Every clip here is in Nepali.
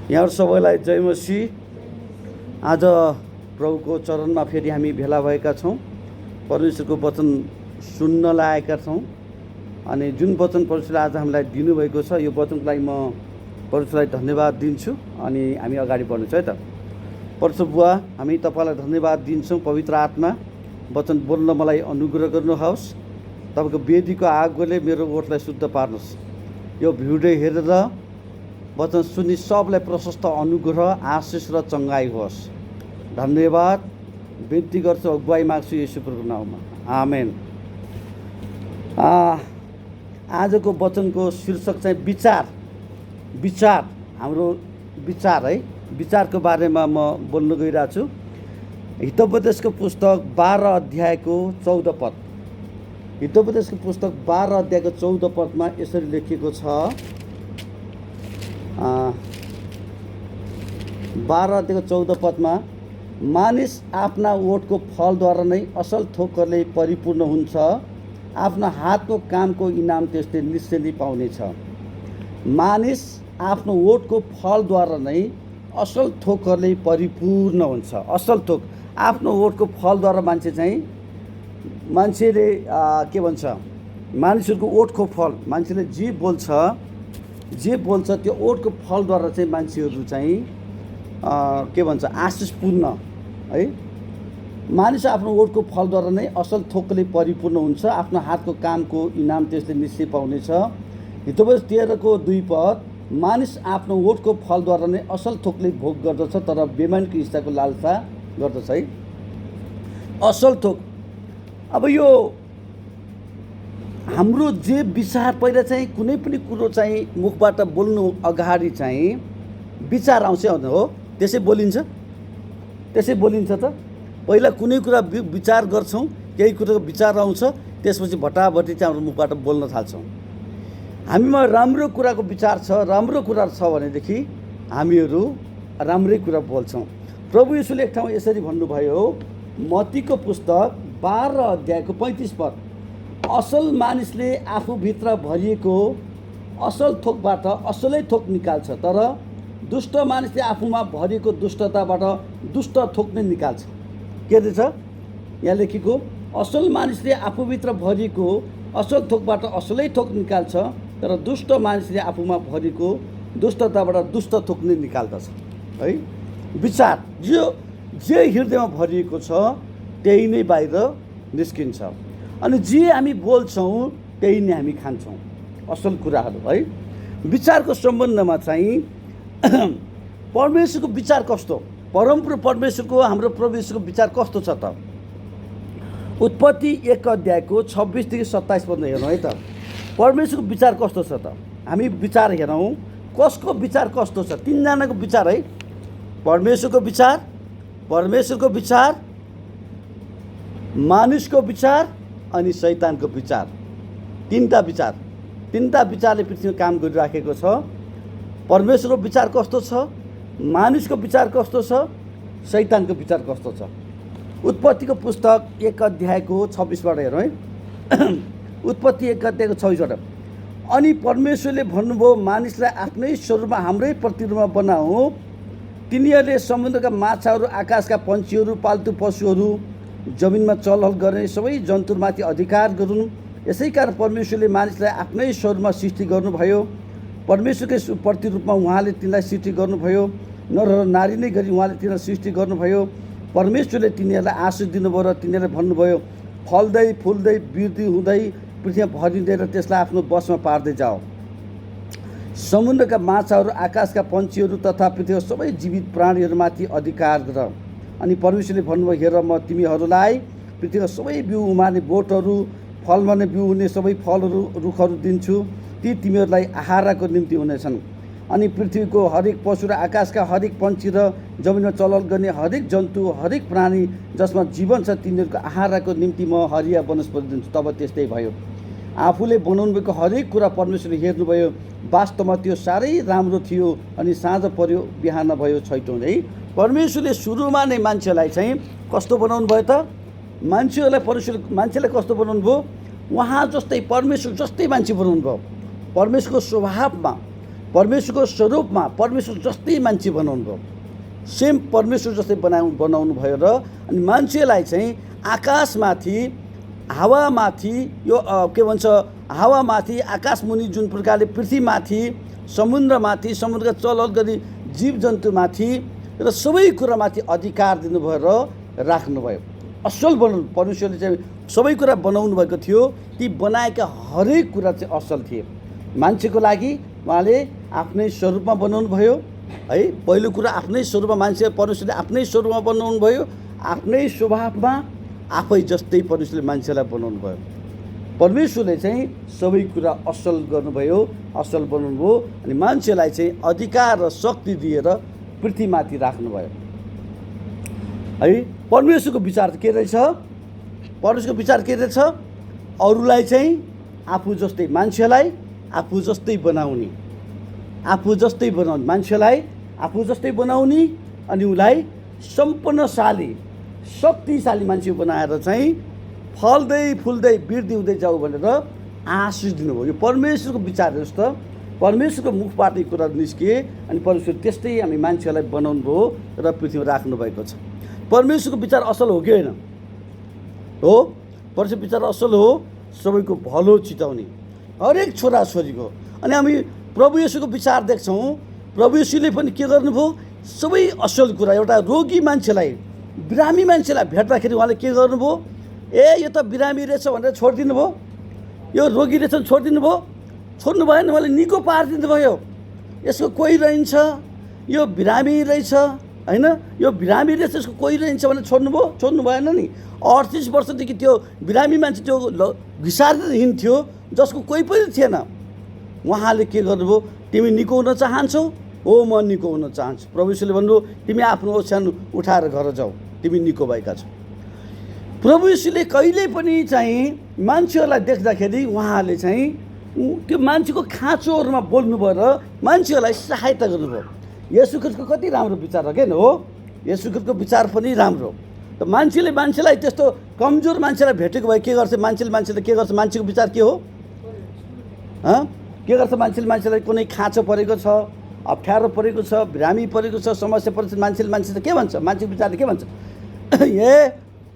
यहाँ सबैलाई जय मसीह। आज प्रभुको चरणमा फेरि हामी भेला भएका छौँ। परमेश्वरको वचन सुन्न लागेका छौँ अनि जुन वचन परमेश्वरले आज हामीलाई दिनुभएको छ यो वचनको लागि म परमेश्वरलाई धन्यवाद दिन्छु अनि हामी अगाडि बढ्छौँ है त। परमेश्वर बुवा, हामी तपाईँलाई धन्यवाद दिन्छौँ। पवित्र आत्मा वचन बोल्न मलाई अनुग्रह गर्नुहोस्। तपाईँको वेदीको आगोले मेरो ओठलाई शुद्ध पार्नुहोस्। यो भिडियो हेरेर वचन सुनि सबलाई प्रशस्त अनुग्रह, आशिष र चङ्गाई होस्। धन्यवाद बिन्ती गर्छु, अगुवाई माग्छु येशू प्रभुको नाममा, आमेन। आजको वचनको शीर्षक चाहिँ विचार हाम्रो विचार है। विचारको बारेमा म बोल्न गइरहेको छु। हितोपदेशको पुस्तक 12 अध्यायको 14 पद। हितोपदेशको पुस्तक 12 अध्यायको 14 पदमा यसरी लेखिएको छ। 12 अध्यायको 14 पदमा, मानिस आफ्ना ओठको फलद्वारा नै असल थोकरले परिपूर्ण हुन्छ, आफ्नो हातको कामको इनाम त्यसले निश्चय नै पाउनेछ। मानिस आफ्नो ओठको फलद्वारा नै असल थोकरले परिपूर्ण हुन्छ। असल थोक आफ्नो ओठको फलद्वारा मान्छेले के भन्छ, मानिसहरूको ओठको फल, मान्छेले जे बोल्छ त्यो ओठको फलद्वारा चाहिँ मान्छेहरू चाहिँ के भन्छ, आशिषपूर्ण है। मानिस आफ्नो ओठको फलद्वारा नै असल थोकले परिपूर्ण हुन्छ, आफ्नो हातको कामको इनाम त्यसले निश्चय पाउनेछ। हितोपदेश 13 2 पद, मानिस आफ्नो ओठको फलद्वारा नै असल थोकले भोग गर्दछ, तर बेमानीको इच्छाको लालसा गर्दछ है। असल थोक, अब यो हाम्रो जे विचार, पहिला चाहिँ कुनै पनि कुरो चाहिँ मुखबाट बोल्नु अगाडि चाहिँ विचार आउँछ हो, त्यसै बोलिन्छ त। पहिला कुनै कुरा विचार गर्छौँ, केही कुराको विचार आउँछ, त्यसपछि भटाभटी चाहिँ हाम्रो मुखबाट बोल्न थाल्छौँ। हामीमा राम्रो कुराको विचार छ, राम्रो कुरा छ भनेदेखि हामीहरू राम्रै कुरा बोल्छौँ। प्रभु येशूले एक ठाउँ यसरी भन्नुभयो, मत्तीको पुस्तक 12 अध्यायको 35 पद, असल मानिसले आफूभित्र भरिएको असल थोकबाट असलै थोक निकाल्छ, तर दुष्ट मानिसले आफूमा भरिएको दुष्टताबाट दुष्ट थोक नै निकाल्छ। के रहेछ यहाँ लेखेको, असल मानिसले आफूभित्र भरिएको असल थोकबाट असलै थोक निकाल्छ, तर दुष्ट मानिसले आफूमा भरिएको दुष्टताबाट दुष्ट थोक नै निकाल्दछ है। विचार जे हृदयमा भरिएको छ त्यही नै बाहिर निस्किन्छ, अनि जे हामी बोल्छौँ त्यही नै हामी खान्छौँ, असल कुराहरू है। विचारको सम्बन्धमा चाहिँ परमेश्वरको विचार कस्तो, परमप्रभु परमेश्वरको, हाम्रो परमेश्वरको विचार कस्तो छ त। उत्पत्ति 1 अध्यायको 26 देखि 27 पद हेरौँ है त। परमेश्वरको विचार कस्तो छ त। हामी विचार हेरौँ, कसको विचार कस्तो छ। 3 जनाको विचार है, परमेश्वरको विचार, मानिसको विचार अनि शैतानको विचार। तीनटा विचारले पृथ्वीमा काम गरिराखेको छ। परमेश्वरको विचार कस्तो छ, मानिसको विचार कस्तो छ, शैतानको विचार कस्तो छ। उत्पत्तिको पुस्तक 1 अध्यायको 26बाट हेरौँ है। उत्पत्ति 1 अध्यायको 26बाट, अनि परमेश्वरले भन्नुभयो, मानिसलाई आफ्नै स्वरूपमा हाम्रै प्रतिरूपमा बनाऊ, तिनीहरूले समुद्रका माछाहरू, आकाशका पन्छीहरू, पाल्तु पशुहरू, जमिनमा चलहल गर्ने सबै जन्तुमाथि अधिकार गरून्। यसै कारण परमेश्वरले मानिसलाई आफ्नै स्वरूपमा सृष्टि गर्नुभयो, परमेश्वरकै प्रतिरूपमा उहाँले तिनीलाई सृष्टि गर्नुभयो, नर र नारी नै गरी उहाँले तिनीलाई सृष्टि गर्नुभयो। परमेश्वरले तिनीहरूलाई आशीष दिनुभयो र तिनीहरूले भन्नुभयो, फल्दै फुल्दै वृद्धि हुँदै पृथ्वीमा भरिँदै र त्यसलाई आफ्नो वशमा पार्दै जाओ। समुद्रका माछाहरू, आकाशका पन्छीहरू तथा पृथ्वीका सबै जीवित प्राणीहरूमाथि अधिकार गर। अनि परमेश्वरले भन्नुभयो, हेर म तिमीहरूलाई पृथ्वीका सबै बिउ उमार्ने बोटहरू, फलमा नै बिउ हुने सबै फलहरू, रुखहरू दिन्छु, ती तिमीहरूलाई आहारको निम्ति हुनेछन्। अनि पृथ्वीको हरेक पशु र आकाशका हरेक पन्छी र जमिनमा चलहल गर्ने हरेक जन्तु, हरेक प्राणी जसमा जीवन छ, तिनीहरूको आहारको निम्ति म हरिया वनस्पति दिन्छु। तब त्यस्तै भयो। आफूले बनाउनुभएको हरेक कुरा परमेश्वरले हेर्नुभयो, वास्तवमा त्यो साह्रै राम्रो थियो। अनि साँझ पर्यो, बिहान भयो, छैटौँ है। परमेश्वरले सुरुमा नै मान्छेलाई चाहिँ कस्तो बनाउनु भयो त। मान्छेलाई कस्तो बनाउनु भयो, उहाँ जस्तै परमेश्वर जस्तै मान्छे बनाउनु भयो। परमेश्वरको स्वभावमा परमेश्वरको स्वरूपमा परमेश्वर जस्तै मान्छे बनाउनु भयो, सेम परमेश्वर जस्तै बनाउनु भयो। र अनि मान्छेलाई चाहिँ आकाशमाथि हावामाथि यो के भन्छ हावामाथि आकाशमुनि जुन प्रकारले पृथ्वीमाथि समुद्रमाथि समुद्रका चलहल गरी जीवजन्तुमाथि र सबै कुरामाथि अधिकार दिनुभयो र राख्नुभयो। असल बनाउनु परमेश्वरले चाहिँ सबै कुरा बनाउनु भएको थियो। ती बनाएका हरेक कुरा चाहिँ असल थिए। मान्छेको लागि उहाँले आफ्नै स्वरूपमा बनाउनु भयो है। पहिलो कुरा आफ्नै स्वरूपमा मान्छे परमेश्वरले आफ्नै स्वरूपमा बनाउनु भयो, आफ्नै स्वभावमा आफै जस्तै परमेश्वरले मान्छेलाई बनाउनु भयो। परमेश्वरले चाहिँ सबै कुरा असल गर्नुभयो, असल बनाउनु भयो अनि मान्छेलाई चाहिँ अधिकार र शक्ति दिएर पृथ्वीमाथि राख्नुभयो है। परमेश्वरको विचार के रहेछ? परमेश्वरको विचार के रहेछ? अरूलाई चाहिँ आफू जस्तै, मान्छेलाई आफू जस्तै बनाउने, मान्छेलाई आफू जस्तै बनाउने अनि उसलाई सम्पन्नशाली शक्तिशाली मान्छे बनाएर चाहिँ फल्दै फुल्दै वृद्धि हुँदै जाऊ भनेर आशिष दिनुभयो। यो परमेश्वरको विचार हेर्नुहोस् त, परमेश्वरको मुखबाट यो कुरा निस्किए अनि परमेश्वर त्यस्तै हामी मान्छेलाई बनाउनु भयो र पृथ्वीमा राख्नुभएको छ। परमेश्वरको विचार असल हो कि होइन? हो। परमेश्वरको विचार असल हो, सबैको भलो चिताउने, हरेक छोराछोरीको। अनि हामी प्रभु येशूको विचार देख्छौँ। प्रभु येशूले पनि के गर्नुभयो? सबै असल कुरा, एउटा रोगी मान्छेलाई, बिरामी मान्छेलाई भेट्दाखेरि उहाँले के गर्नुभयो? यो त बिरामी रहेछ भनेर छोडिदिनु भयो, यो रोगी रहेछ छोडिदिनु भयो, छोड्नु भएन, उहाँले निको पारिदिनु भयो। यसको कोही रहन्छ, यो बिरामी रहेछ होइन, यो बिरामी रहेछ, यसको कोही रहन्छ भनेर छोड्नु भएन नि। 38 वर्षदेखि त्यो बिरामी मान्छे त्यो घिसारेर हिँड्थ्यो, जसको कोही पनि थिएन। उहाँले के गर्नुभयो? तिमी निको हुन चाहन्छौ? हो, म निको हुन चाहन्छु। प्रभु येशूले भन्नुभयो तिमी आफ्नो ओछ्यान उठाएर घर जाऊ, तिमी निको भएका छौ। प्रभु येशूले कहिल्यै पनि चाहिँ मान्छेहरूलाई देख्दाखेरि उहाँले चाहिँ त्यो मान्छेको खाँचोहरूमा बोल्नुभयो र मान्छेहरूलाई सहायता गर्नुभयो। येशू ख्रीष्टको कति राम्रो विचार हो क्या हो? येशू ख्रीष्टको विचार पनि राम्रो। त मान्छेलाई त्यस्तो कमजोर मान्छेलाई भेटेको भए के गर्छ? मान्छेले के गर्छ? मान्छेको विचार के हो? के गर्छ? मान्छेलाई कुनै खाँचो परेको छ, अप्ठ्यारो परेको छ, बिरामी परेको छ, समस्या परेको छ, मान्छेले के भन्छ? मान्छेको विचारले के भन्छ?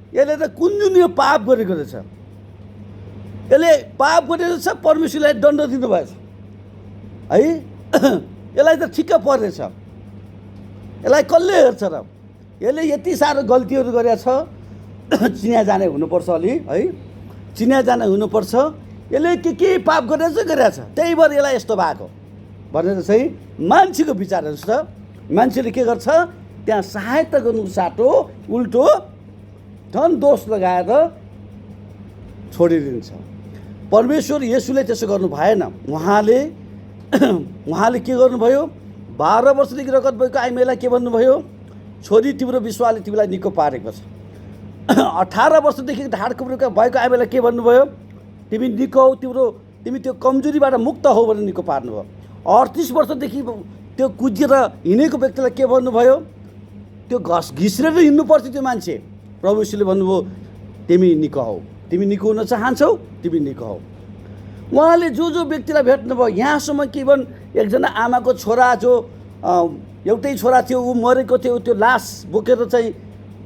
यसले त कुन जुन यो पाप गरेको रहेछ, यसले पाप गरेको छ, परमेश्वरलाई दण्ड दिनुभएछ है, यसलाई त ठिक्क परेछ, यसलाई कसले हेर्छ र? यसले यति साह्रो गल्तीहरू गरेको छ, चिना जाने हुनुपर्छ अलि है, चिना जाने हुनुपर्छ, यसले के पाप गरेछ, त्यही भएर यसलाई यस्तो भएको भनेर चाहिँ मान्छेको विचार हेर्नुहोस् त। मान्छेले के गर्छ? त्यहाँ सहायता गर्नुको साटो उल्टो झन् दोष लगाएर छोडिदिन्छ। परमेश्वर येशूले त्यसो गर्नु भएन। उहाँले के गर्नुभयो? 12 वर्षदेखि रगत भएको आइमाईलाई के भन्नुभयो? छोरी, तिम्रो विश्वासले तिमीलाई निको पारेको छ। 18 वर्षदेखि ढाड कुब्रो भएको आइमाईलाई के भन्नुभयो? तिमी निको हौ, तिमी त्यो कमजोरीबाट मुक्त हो भनेर निको पार्नुभयो। 38 वर्षदेखि त्यो कुदिएर हिँडेको व्यक्तिलाई के भन्नुभयो? त्यो घिस्रेर हिँड्नुपर्छ त्यो मान्छे। प्रभु येशूले भन्नुभयो तिमी निको हौ, तिमी निको हुन चाहन्छौ, तिमी निको हौ। उहाँले जो व्यक्तिलाई भेट्नुभयो, यहाँसम्म कि इभन एकजना आमाको छोरा जो एउटै छोरा थियो, ऊ मरेको थियो, त्यो लास बोकेर चाहिँ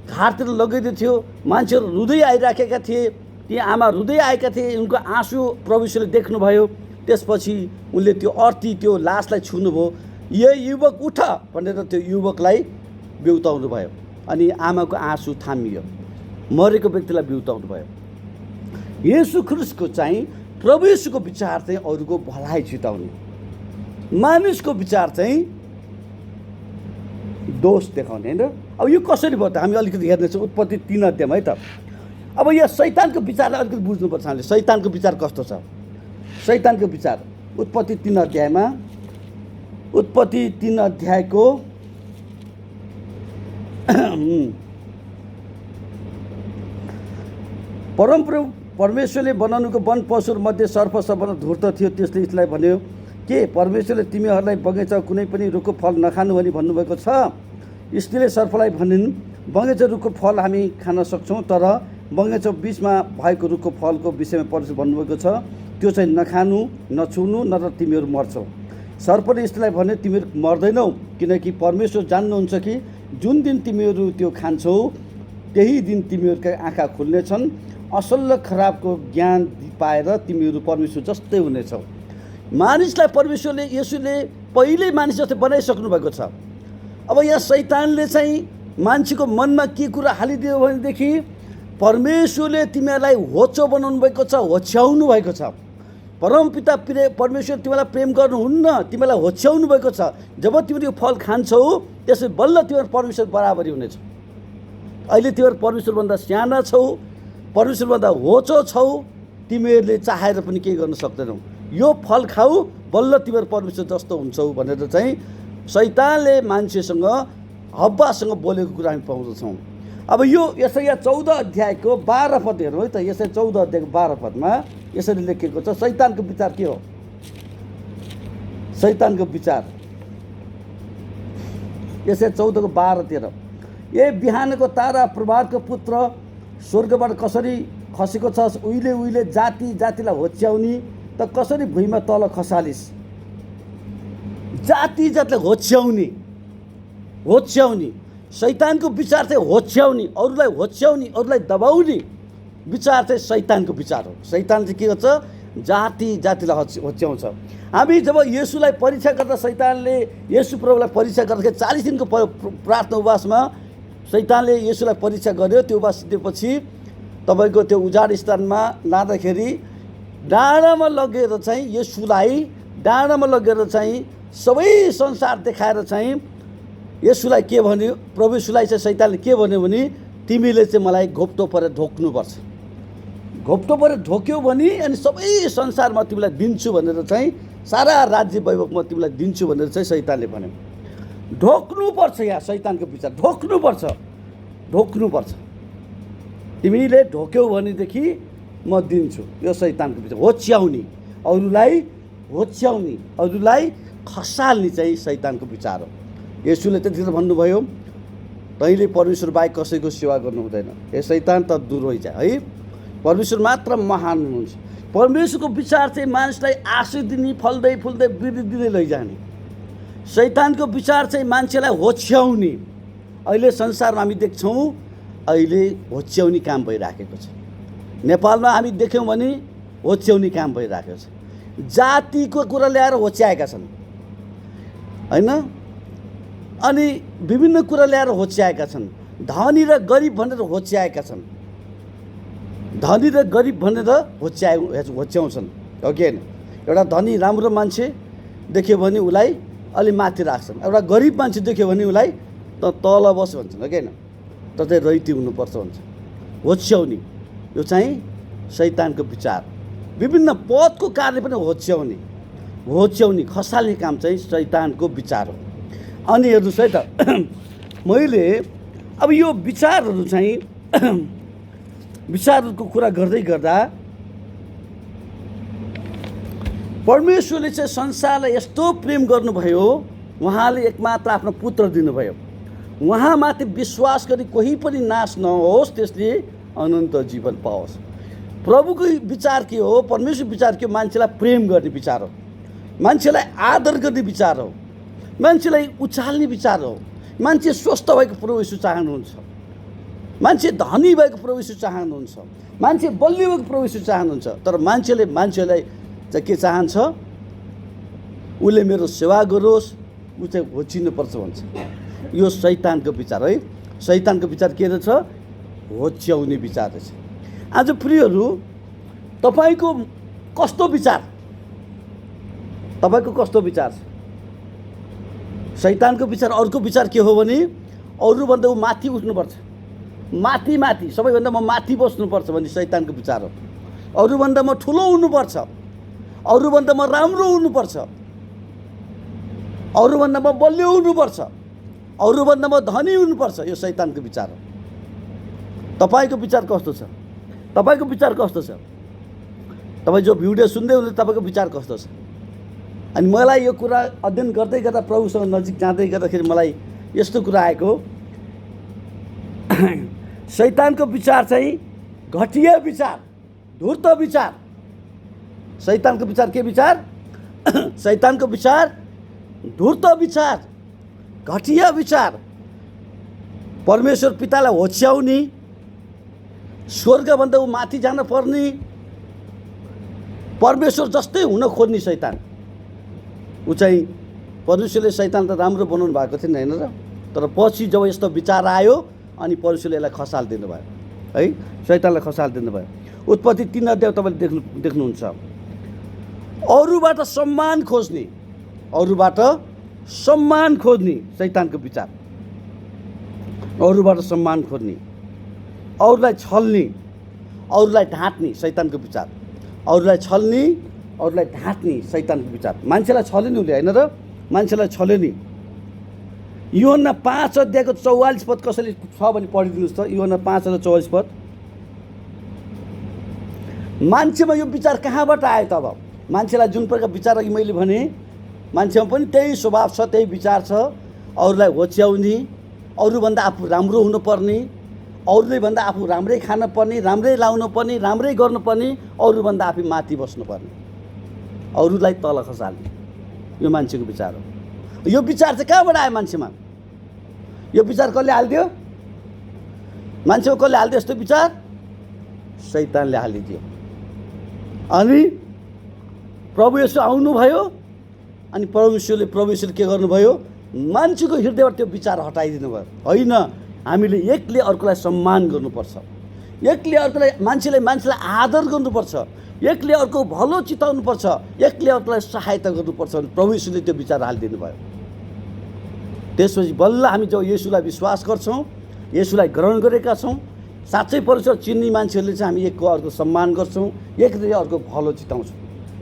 घाटतिर लगाइदिएको थियो, मान्छेहरू रुँदै आइराखेका थिए, ती आमा रुँदै आएका थिए, उनको आँसु प्रभु येशूले देख्नुभयो। त्यसपछि उनले त्यो त्यो लासलाई छुनुभयो, युवक उठ भनेर त्यो युवकलाई बिउताउनु भयो अनि आमाको आँसु थामियो, मरेको व्यक्तिलाई बिउताउनु भयो। येशू ख्रीष्टको चाहिँ प्रभु येशूको विचार चाहिँ अरूको भलाइ चिताउने, मानिसको विचार चाहिँ दोष देखाउने होइन। अब यो कसरी भयो त? हामी अलिकति हेर्नेछौँ उत्पत्ति 3 अध्यायमा है त। अब यहाँ शैतानको विचारलाई अलिकति बुझ्नुपर्छ हामीले। शैतानको विचार कस्तो छ? शैतानको विचार उत्पत्ति 3 अध्यायमा, उत्पत्ति 3 अध्यायको परमप्रभु परमेश्वरले बनाउनुको वन पशुहरूमध्ये सर्प सबभन्दा धूर्त थियो। त्यसले यसलाई भन्यो के परमेश्वरले तिमीहरूलाई बगैँचा कुनै पनि रुखको फल नखानु भनी भन्नुभएको छ? स्त्रीले सर्पलाई भनिन्, बगैँचा रुखको फल हामी खान सक्छौँ, तर बगैँचा बिचमा भएको रुखको फलको विषयमा परमेश्वर भन्नुभएको छ त्यो चाहिँ नखानु, नछुनु, नत्र तिमीहरू मर्छौ। सर्पले स्त्रीलाई भने तिमीहरू मर्दैनौ, किनकि परमेश्वर जान्नुहुन्छ कि जुन दिन तिमीहरू त्यो खान्छौ त्यही दिन तिमीहरूका आँखा खुल्नेछन्, असल र खराबको ज्ञान पाएर तिमीहरू परमेश्वर जस्तै हुनेछौ। मानिसलाई परमेश्वरले येशूले पहिल्यै मानिस जस्तै बनाइसक्नु भएको छ। अब यहाँ शैतानले चाहिँ मान्छेको मनमा के कुरा हालिदियो भनेदेखि परमेश्वरले तिमीहरूलाई होचो बनाउनु भएको छ, होच्याउनु भएको छ। परमपिता परमेश्वर तिमीलाई प्रेम गर्नुहुन्न, तिमीलाई होच्याउनु भएको छ। जब तिमीहरू यो फल खान्छौ त्यसै बल्ल तिमीहरू परमेश्वर बराबरी हुनेछ। अहिले तिमीहरू परमेश्वरभन्दा साना छौ, परमेश्वरभन्दा होचो छौ, तिमीहरूले चाहेर पनि केही गर्न सक्दैनौ। यो फल खाऊ बल्ल तिमीहरू परमेश्वर जस्तो हुन्छौ भनेर चाहिँ शैतानले मान्छेसँग हव्वासँग बोलेको कुरा हामी पाउँदछौँ। अब यो यसैया 14 अध्यायको 12 पद हेरौँ है त। यसै 14 अध्यायको 12 पदमा यसरी लेखिएको छ, शैतानको विचार के हो? शैतानको विचार यसै 14 को 12-13, ए बिहानको तारा, प्रभातको पुत्र, स्वर्गबाट कसरी खसेको छ, उहिले उहिले जाति जातिलाई होच्याउने, त कसरी भुइँमा तल खसालिस। जाति जातिलाई होच्याउने, होच्याउने। शैतानको विचार चाहिँ होच्याउने, अरूलाई होच्याउने, अरूलाई दबाउने विचार चाहिँ शैतानको विचार हो। शैतान चाहिँ के गर्छ? जाति जातिलाई होच्याउँछ। हामी जब येशूलाई परीक्षा गर्दा शैतानले येशू प्रभुलाई परीक्षा गर्दाखेरि 40 दिनको प्रार्थना उपवासमा शैतानले येशूलाई परीक्षा गर्यो। त्यो उपवास दिएपछि तपाईँको त्यो उजाड स्थानमा लाँदाखेरि डाँडामा लगेर चाहिँ येशूलाई डाँडामा लगेर चाहिँ सबै संसार देखाएर चाहिँ येशूलाई के भन्यो? प्रभु येशूलाई चाहिँ शैतानले के भन्यो भने तिमीले चाहिँ मलाई घोप्टो परेर ढोक्नुपर्छ। घोप्टो परेर ढोक्यौ भने अनि सबै संसारमा तिमीलाई दिन्छु भनेर चाहिँ सारा राज्य वैभव म तिमीलाई दिन्छु भनेर चाहिँ शैतानले भन्यो। ढोक्नुपर्छ। यहाँ शैतानको विचार ढोक्नुपर्छ, ढोक्नुपर्छ। तिमीले ढोक्यौ भनेदेखि म दिन्छु। यो शैतानको विचार होच्याउने, अरूलाई होच्याउने, अरूलाई खसाल्ने चाहिँ शैतानको विचार हो। येशूले त्यतिखेर भन्नुभयो तैँले परमेश्वर बाहेक कसैको सेवा गर्नु हुँदैन। ए शैतान त दूर होइजा है, परमेश्वर मात्र महान हुनुहुन्छ। परमेश्वरको विचार चाहिँ मानिसलाई आशीष दिने, फल्दै फुल्दै वृद्धि दिँदै लैजाने। शैतानको विचार चाहिँ मान्छेलाई होच्याउने। अहिले संसारमा हामी देख्छौँ अहिले होच्याउने काम भइराखेको छ। नेपालमा हामी देख्यौँ भने होच्याउने काम भइराखेको छ। जातिको कुरा ल्याएर होच्याएका छन् होइन, अनि विभिन्न कुरा ल्याएर होच्याएका छन्। धनी र गरिब भनेर होच्याएका छन्, धनी र गरिब भनेर होच्याउँछन् हो कि होइन। एउटा धनी राम्रो मान्छे देख्यो भने उसलाई अलि माथि राख्छन्, एउटा गरिब मान्छे देख्यो भने उसलाई त तल बस भन्छन् हो कि होइन, त चाहिँ रैती हुनुपर्छ भन्छ। होच्याउने यो चाहिँ शैतानको विचार। विभिन्न पदको कार्य पनि होच्याउने, होच्याउने खसाल्ने काम चाहिँ शैतानको विचार हो। अनि हेर्नुहोस् है त, मैले अब यो विचारहरू चाहिँ विचारहरूको कुरा गर्दै गर्दा परमेश्वरले चाहिँ संसारलाई यस्तो प्रेम गर्नुभयो, उहाँले एकमात्र आफ्नो पुत्र दिनुभयो। उहाँमाथि विश्वास गरी कोही पनि नाश नहोस्, त्यसले अनन्त जीवन पाओस्। प्रभुको विचार के हो? परमेश्वर विचार के हो? मान्छेलाई प्रेम गर्ने विचार हो, मान्छेलाई आदर गर्ने विचार हो, मान्छेलाई उचाल्ने विचार हो। मान्छे स्वस्थ भएको प्रभु येशू चाहनुहुन्छ, मान्छे धनी भएको प्रभु येशू चाहनुहुन्छ, मान्छे बलियो भएको प्रभु येशू चाहनुहुन्छ। तर मान्छेलाई चाहिँ के चाहन्छ? उसले मेरो सेवा गरोस्, ऊ चाहिँ होचिनुपर्छ भन्छ। यो शैतानको विचार है। शैतानको विचार के रहेछ? होच्याउने विचार रहेछ। आज प्रियहरू, तपाईँको कस्तो विचार? तपाईँको कस्तो विचार छ? शैतानको विचार अर्को विचार के हो भने अरूभन्दा ऊ माथि उठ्नुपर्छ, माथि माथि सबैभन्दा म माथि बस्नुपर्छ भन्ने शैतानको विचार हो। अरूभन्दा म ठुलो हुनुपर्छ, अरूभन्दा म राम्रो हुनुपर्छ, अरूभन्दा म बलियो हुनुपर्छ, अरूभन्दा म धनी हुनुपर्छ। यो शैतानको विचार हो। तपाईँको विचार कस्तो छ? तपाईँको विचार कस्तो छ? तपाईँ जो भिडियो सुन्दै हुनुहुन्छ तपाईँको विचार कस्तो छ? अनि मलाई यो कुरा अध्ययन गर्दै गर्दा प्रभुसँग नजिक जाँदै गर्दाखेरि मलाई यस्तो कुरा आएको, शैतानको विचार चाहिँ घटिया विचार, धूर्त विचार। शैतानको विचार के विचार? शैतानको विचार धूर्त विचार, घटिया विचार, परमेश्वर पितालाई होच्याउने, स्वर्गभन्दा ऊ माथि जान पर्ने, परमेश्वर जस्तै हुन खोज्ने शैतान। ऊ चाहिँ परमेश्वरले शैतान त राम्रो बनाउनु भएको थिएन होइन र, तर पछि जब यस्तो विचार आयो अनि परमेश्वरले यसलाई खसालिदिनु भयो है, शैतानलाई खसालिदिनु भयो। उत्पत्ति 3 अध्याय तपाईँले देख्नुहुन्छ। अरूबाट सम्मान खोज्ने, अरूबाट सम्मान खोज्ने शैतानको विचार, अरूबाट सम्मान खोज्ने, अरूलाई छल्ने, अरूलाई ढाँट्ने शैतानको विचार, अरूलाई छल्ने, अरूलाई ढाँट्ने शैतानको विचार। मान्छेलाई छल्यो नि उसले होइन र, मान्छेलाई छल्यो नि। यूहन्ना 5 अध्यायको 44 पद कसैले छ भने पढिदिनुहोस् त। यूहन्ना 5 अध्याय 44 पद। मान्छेमा यो विचार कहाँबाट आयो त? अब मान्छेलाई जुन प्रकार विचार अघि मैले भने, मान्छेमा पनि त्यही स्वभाव छ, त्यही विचार छ। अरूलाई होच्याउने, अरूभन्दा आफू राम्रो हुनुपर्ने, अरूले भन्दा आफू राम्रै खान पर्ने, राम्रै लाउनु पर्ने, राम्रै गर्नुपर्ने, अरूभन्दा आफू माथि बस्नुपर्ने, अरूलाई तल खसाल्ने, यो मान्छेको विचार हो। यो विचार चाहिँ कहाँबाट आयो मान्छेमा? यो विचार कसले हालिदियो? मान्छेमा कसले हालिदियो यस्तो विचार? शैतानले हालिदियो। अनि प्रभु येशू आउनुभयो, अनि परमेश्वरले के गर्नुभयो? मान्छेको हृदयबाट त्यो विचार हटाइदिनु भयो। होइन, हामीले एकले अर्कोलाई सम्मान गर्नुपर्छ, एकले अर्कोलाई, मान्छेलाई आदर गर्नुपर्छ, एकले अर्को भलो चिताउनुपर्छ, एकले अर्कोलाई सहायता गर्नुपर्छ भने प्रभु येशूले त्यो विचार हालिदिनु भयो। त्यसपछि बल्ल हामी जब येशूलाई विश्वास गर्छौँ, येशूलाई ग्रहण गरेका छौँ, साँच्चै परमेश्वर चिन्ने मान्छेहरूले चाहिँ हामी एकको अर्को सम्मान गर्छौँ, एकले अर्को भलो चिताउँछौँ,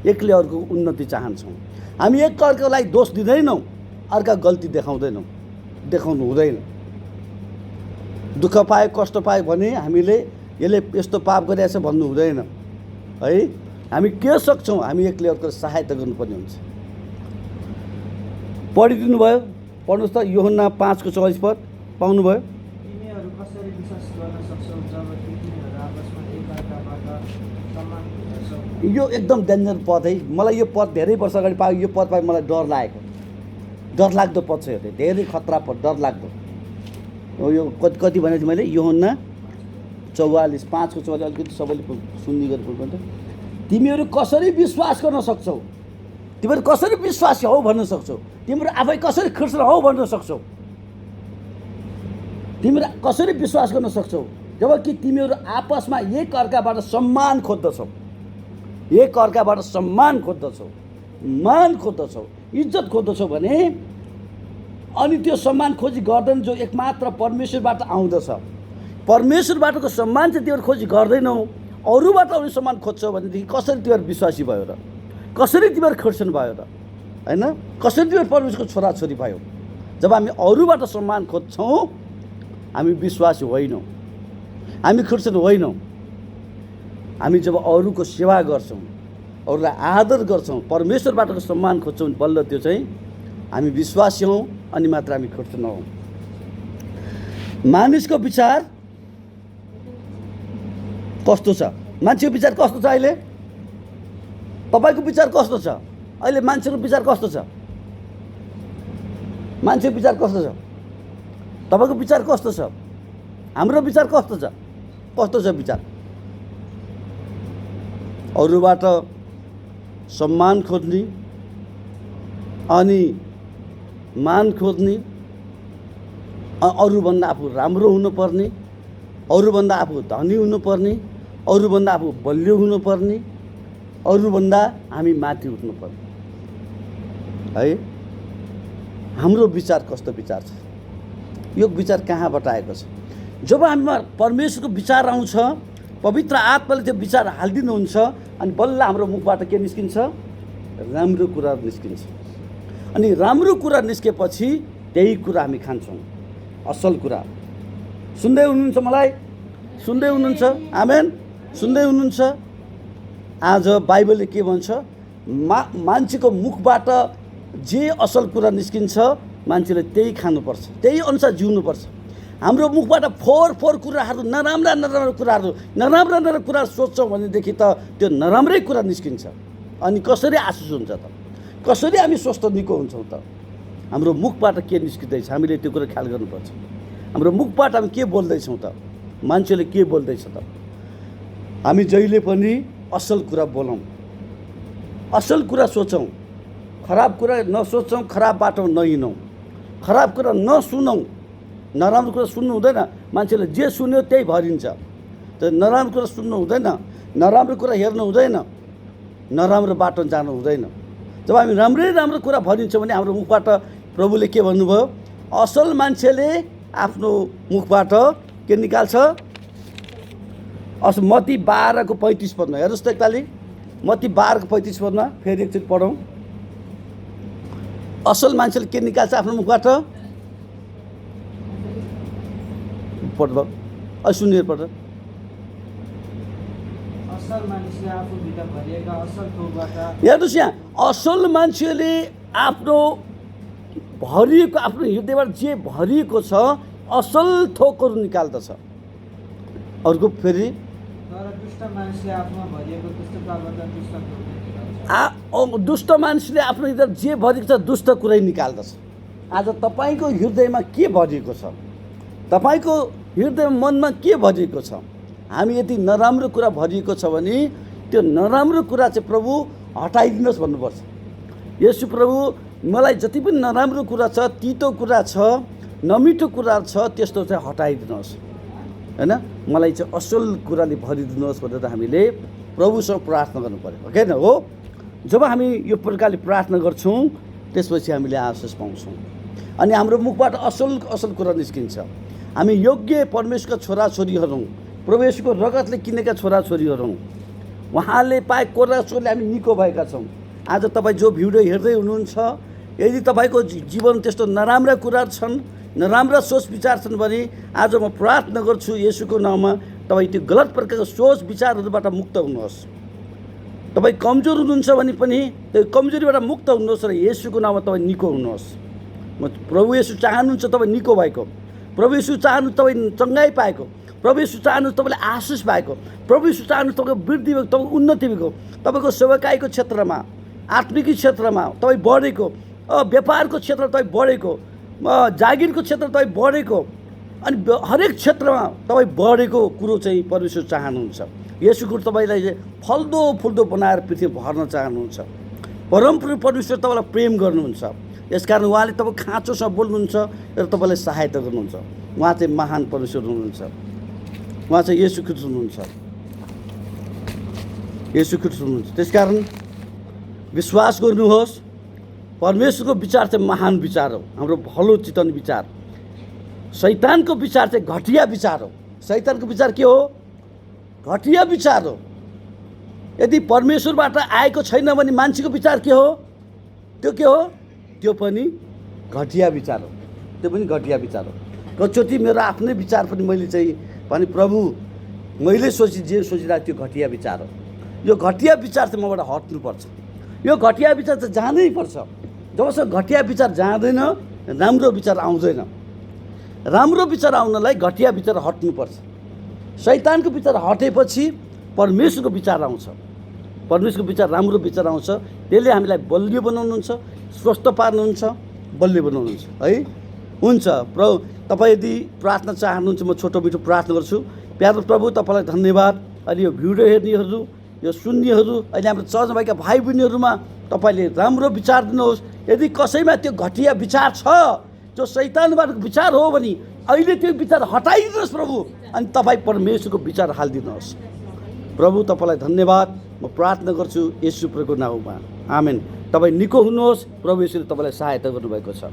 एकले अर्को उन्नति चाहन्छौँ। हामी एक अर्कोलाई दोष दिँदैनौँ, अर्का गल्ती देखाउनु हुँदैन। दुःख पायो, कष्ट पायो भने हामीले यसले यस्तो पाप गरिरहेछ भन्नु हुँदैन है। हामी के सक्छौँ? हामी एकले अर्को सहायता गर्नुपर्ने हुन्छ। पढिदिनु भयो, पढ्नुहोस् त। यूहन्ना 5 को 44 पद पाउनुभयो? तिमीहरू कसरी विश्वास गर्न सक्छौ जब तिमीहरू आपसमा एकअर्काबाट सम्मान गर्छौ? यो एकदम डेन्जर पद है। मलाई यो पद धेरै वर्ष अगाडि पायो, यो पद पायो मलाई डर लागेको, डरलाग्दो पद छ यो, धेरै खतरा पद, डरलाग्दो। यो कति भने थिएँ मैले? यूहन्ना 44 5 को 44 अलिकति सबैले सुन्ने गर्नुपर्छ। तिमीहरू कसरी विश्वास गर्न सक्छौ? तिमीहरू कसरी विश्वासी हौ भन्न सक्छौ? तिमीहरू आफै कसरी क्रिस्चियन हौ भन्न सक्छौ? तिमीहरू कसरी विश्वास गर्न सक्छौ जबकि तिमीहरू आपसमा एक अर्काबाट सम्मान खोज्दछौ, एक अर्काबाट सम्मान खोज्दछौ, मान खोज्दछौ, इज्जत खोज्दछौ भने, अनि त्यो सम्मान खोजी गर्दैन जो एकमात्र परमेश्वरबाट आउँदछ। परमेश्वरबाटको सम्मान चाहिँ तिमीहरू खोजी गर्दैनौ, अरूबाट आउने सम्मान खोज्छौ भनेदेखि कसरी तिमीहरू विश्वासी भयो र? कसरी तिमीहरू क्रिस्चियन भयो र? होइन, कसरी तिमीहरू परमेश्वरको छोराछोरी भयो? जब हामी अरूबाट सम्मान खोज्छौँ, हामी विश्वासी होइनौँ, हामी क्रिस्चियन होइनौँ। हामी जब अरूको सेवा गर्छौँ, अरूलाई आदर गर्छौँ, परमेश्वरबाटको सम्मान खोज्छौँ, बल्ल त्यो चाहिँ हामी विश्वासी हौँ, अनि मात्र हामी क्रिस्चियन हौँ। मानिसको विचार कस्तो छ? मान्छेको विचार कस्तो छ अहिले? तपाईँको विचार कस्तो छ अहिले? मान्छेको विचार कस्तो छ? मान्छेको विचार कस्तो छ? तपाईँको विचार कस्तो छ? हाम्रो विचार कस्तो छ? कस्तो छ विचार? अरूबाट सम्मान खोज्ने, अनि मान खोज्ने, अरूभन्दा आफू राम्रो हुनुपर्ने, अरूभन्दा आफू धनी हुनुपर्ने, अरूभन्दा आफू बलियो हुनुपर्ने, अरूभन्दा हामी माथि उठ्नुपर्ने है। हाम्रो विचार कस्तो विचार छ? यो विचार कहाँबाट आएको छ? जब हामीमा परमेश्वरको विचार आउँछ, पवित्र आत्माले त्यो विचार हालिदिनुहुन्छ, अनि बल्ल हाम्रो मुखबाट के निस्किन्छ? राम्रो कुरा निस्किन्छ। अनि राम्रो कुरा निस्केपछि त्यही कुरा हामी खान्छौँ, असल कुरा। सुन्दै हुनुहुन्छ मलाई? सुन्दै हुनुहुन्छ? आमेन, सुन्दै हुनुहुन्छ? आज बाइबलले के भन्छ? मान्छेको मुखबाट जे असल कुरा निस्किन्छ, मान्छेले त्यही खानुपर्छ, त्यही अनुसार जिउनुपर्छ। हाम्रो मुखबाट फोहोर कुराहरू, नराम्रा कुराहरू सोच्छौँ भनेदेखि त त्यो नराम्रै कुरा निस्किन्छ। अनि कसरी आशिष हुन्छ त? कसरी हामी स्वस्थ निको हुन्छौँ त? हाम्रो मुखबाट के निस्किँदैछ हामीले त्यो कुरा ख्याल गर्नुपर्छ। हाम्रो मुखबाट हामी के बोल्दैछौँ त, मान्छेले के बोल्दैछ त। हामी जहिले पनि असल कुरा बोलौँ, असल कुरा सोचौँ, खराब कुरा नसोचौँ, खराब बाटो नहिँडौँ, खराब कुरा नसुनौँ। नराम्रो कुरा सुन्नु हुँदैन, मान्छेले जे सुन्यो त्यही भरिन्छ। त नराम्रो कुरा सुन्नु हुँदैन, नराम्रो कुरा हेर्नु हुँदैन, नराम्रो बाटो जानु हुँदैन। जब हामी राम्रै राम्रो कुरा भनिन्छ भने हाम्रो मुखबाट प्रभुले के भन्नुभयो, असल मान्छेले आफ्नो मुखबाट के निकाल्छ। मत्ती 12 को 35 पदमा हेर्नुहोस् त एकताली, मत्ती 12 को 35 पदमा फेरि एकचोटि पढौँ। असल मान्छेले के निकाल्छ आफ्नो मुखबाट, पढ्नु सुनेर पढ। असल मानिसले आफूभित्र भरिएका असल थोकबाट हेर्नुहोस् यहाँ, असल मान्छेले आफ्नो भरिएको आफ्नो हृदयबाट जे भरिएको छ असल थोकहरू निकाल्दछ। अर्को फेरि तर दुष्ट मानिसले आफूमा भरिएको दुष्टताबाट दुष्ट थोक निकाल्छ। दुष्ट मानिसले आफ्नो हृदय जे भरिएको छ दुष्ट कुरै निकाल्दछ। आज तपाईँको हृदयमा के भरिएको छ, तपाईँको हृदय मनमा के भरिएको छ। हामी यदि नराम्रो कुरा भरिएको छ भने त्यो नराम्रो कुरा चाहिँ प्रभु हटाइदिनुहोस् भन्नुपर्छ। यसो प्रभु मलाई जति पनि नराम्रो कुरा छ, तितो कुरा छ, नमिठो कुरा छ, त्यस्तो चाहिँ हटाइदिनुहोस् हैन, मलाई चाहिँ असल कुराले भरिदिनुहोस् भनेर हामीले प्रभुसँग प्रार्थना गर्नु पर्यो, ओके न हो। जब हामी यो प्रकारले प्रार्थना गर्छौँ त्यसपछि हामीले आशिष पाउँछौँ अनि हाम्रो मुखबाट असल असल कुरा निस्किन्छ। हामी योग्य परमेश्वरका छोराछोरीहरू, प्रभु येशूको रगतले किनेका छोराछोरीहरू, उहाँले पाए कोरासोले हामी निको भएका छौँ। आज तपाईँ जो भिडियो हेर्दै हुनुहुन्छ, यदि तपाईँको जीवन त्यस्तो नराम्रा कुराहरू छन्, नराम्रा सोच विचार छन् भने आज म प्रार्थना गर्छु येशूको नाममा तपाईँ त्यो गलत प्रकारको सोच विचारहरूबाट मुक्त हुनुहोस्। तपाईँ कमजोर हुनुहुन्छ भने पनि त्यो कमजोरीबाट मुक्त हुनुहोस् र येशूको नाममा तपाईँ निको हुनुहोस्। प्रभु येशू चाहनुहुन्छ तपाईँ निको भएको, प्रभु येशू चाहनुहुन्छ तपाईँ चङ्गाइ पाएको, प्रभु येशू चाहनुहुन्छ तपाईँले आशिष पाएको, प्रभु येशू चाहनुहुन्छ तपाईँको वृद्धि भएको, तपाईँको उन्नति भएको, तपाईँको सेवकाईको क्षेत्रमा, आत्मिक क्षेत्रमा तपाईँ बढेको, व्यापारको क्षेत्रमा तपाईँ बढेको, जागिरको क्षेत्रमा तपाईँ बढेको, अनि हरेक क्षेत्रमा तपाईँ बढेको कुरो चाहिँ परमेश्वर चाहनुहुन्छ। येशूको तपाईँलाई फल्दो फुल्दो बनाएर पृथ्वी भर्न चाहनुहुन्छ। परमप्रभु परमेश्वर तपाईँलाई प्रेम गर्नुहुन्छ, यसकारण उहाँले तपाईँ खाँचोसँग बोल्नुहुन्छ र तपाईँलाई सहायता गर्नुहुन्छ। उहाँ चाहिँ महान परमेश्वर हुनुहुन्छ, उहाँ चाहिँ येशू ख्रीष्ट हुनुहुन्छ, येशू ख्रीष्ट हुनुहुन्छ। त्यसकारण विश्वास गर्नुहोस्, परमेश्वरको विचार चाहिँ महान विचार हो, हाम्रो भलो चितन विचार। शैतानको विचार चाहिँ घटिया विचार हो। शैतानको विचार के हो? घटिया विचार हो। यदि परमेश्वरबाट आएको छैन भने मान्छेको विचार के हो? त्यो के हो? त्यो पनि घटिया विचार हो, त्यो पनि घटिया विचार हो। कतिचोटि मेरो आफ्नै विचार पनि मैले चाहिँ भने प्रभु मैले जे सोचिरहेको त्यो घटिया विचार हो। यो घटिया विचार चाहिँ मबाट हट्नुपर्छ। यो घटिया विचार चाहिँ जानै पर्छ। जबसम्म घटिया विचार जाँदैन राम्रो विचार आउँदैन। राम्रो विचार आउनलाई घटिया विचार हट्नुपर्छ। शैतानको विचार हटेपछि परमेश्वरको विचार आउँछ। परमेश्वरको विचार राम्रो विचार आउँछ। त्यसले हामीलाई बलियो बनाउनुहुन्छ, स्वस्थ पार्नुहुन्छ, बलियो बनाउनुहुन्छ है। हुन्छ प्रभु, तपाईँ यदि प्रार्थना चाहनुहुन्छ म छोटो मिठो प्रार्थना गर्छु। प्यारो प्रभु, तपाईँलाई धन्यवाद। अहिले यो भिडियो हेर्नेहरू, यो सुन्नेहरू, अहिले हाम्रो चर्चमा भएका भाइ बहिनीहरूमा तपाईँले राम्रो विचार दिनुहोस्। यदि कसैमा त्यो घटिया विचार छ, जो शैतानबाट विचार हो भने अहिले त्यो विचार हटाइदिनुहोस् प्रभु, अनि तपाईँ परमेश्वरको विचार हालिदिनुहोस्। प्रभु तपाईँलाई धन्यवाद। म प्रार्थना गर्छु येशू प्रभुको नाममा, आमेन। तपाईँ निको हुनुहोस्। प्रभु येशूले तपाईँलाई सहायता गर्नुभएको छ।